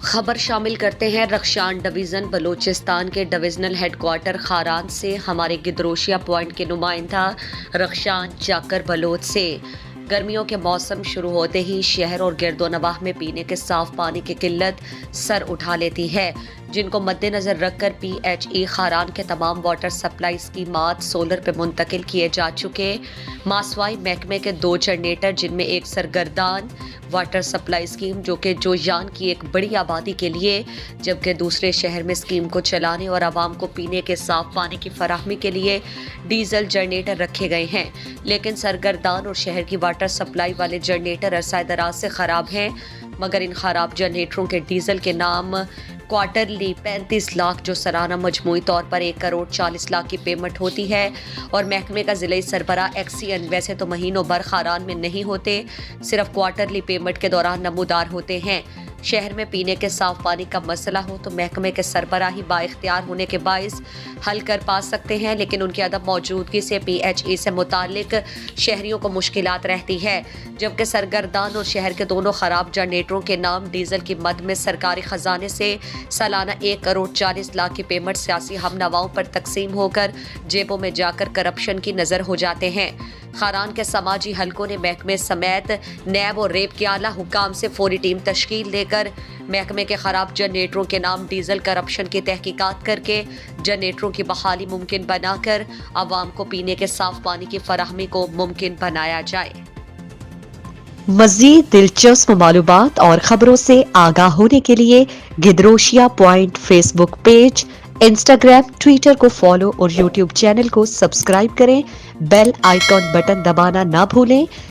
خبر شامل کرتے ہیں رخشان ڈویژن بلوچستان کے ڈویژنل ہیڈ کوارٹر خاران سے ہمارے گدروشیا پوائنٹ کے نمائندہ رخشان جاکر بلوچ سے۔ گرمیوں کے موسم شروع ہوتے ہی شہر اور گرد و نواح میں پینے کے صاف پانی کی قلت سر اٹھا لیتی ہے، جن کو مد نظر رکھ کر پی ایچ ای خاران کے تمام واٹر سپلائی اسکیمات سولر پہ منتقل کیے جا چکے۔ ماسوائی محکمے کے 2 جنریٹر، جن میں ایک سرگردان واٹر سپلائی اسکیم جو کہ جویان کی ایک بڑی آبادی کے لیے، جبکہ دوسرے شہر میں اسکیم کو چلانے اور عوام کو پینے کے صاف پانی کی فراہمی کے لیے ڈیزل جنریٹر رکھے گئے ہیں، لیکن سرگردان اور شہر کی واٹر سپلائی والے جنریٹر عرصہ دراز سے خراب ہیں، مگر ان خراب جنریٹروں کے ڈیزل کے نام کوارٹرلی 35 لاکھ جو سالانہ مجموعی طور پر 1 کروڑ 40 لاکھ کی پیمنٹ ہوتی ہے، اور محکمے کا ضلعی سربراہ ایکسین ویسے تو مہینوں بھر خاران میں نہیں ہوتے، صرف کوارٹرلی پیمنٹ کے دوران نمودار ہوتے ہیں۔ شہر میں پینے کے صاف پانی کا مسئلہ ہو تو محکمے کے سربراہ ہی با اختیار ہونے کے باعث حل کر پا سکتے ہیں، لیکن ان کی عدم موجودگی سے پی ایچ ای سے متعلق شہریوں کو مشکلات رہتی ہے، جبکہ سرگردان اور شہر کے دونوں خراب جنریٹروں کے نام ڈیزل کی مد میں سرکاری خزانے سے سالانہ 1 کروڑ 40 لاکھ کی پیمنٹ سیاسی ہم نواؤں پر تقسیم ہو کر جیبوں میں جا کر کرپشن کی نظر ہو جاتے ہیں۔ خاران کے سماجی حلقوں نے محکمے سمیت نیب اور ریب کے اعلیٰ حکام سے فوری ٹیم تشکیل دے کر محکمے کے خراب جنریٹروں کے نام ڈیزل کرپشن کی تحقیقات کر کے جنریٹروں کی بحالی ممکن بنا کر عوام کو پینے کے صاف پانی کی فراہمی کو ممکن بنایا جائے۔ مزید دلچسپ معلومات اور خبروں سے آگاہ ہونے کے لیے Gedrosia point Facebook page, Instagram, Twitter کو فالو اور یوٹیوب چینل کو سبسکرائب کریں۔ بیل آئیکن بٹن دبانا نہ بھولیں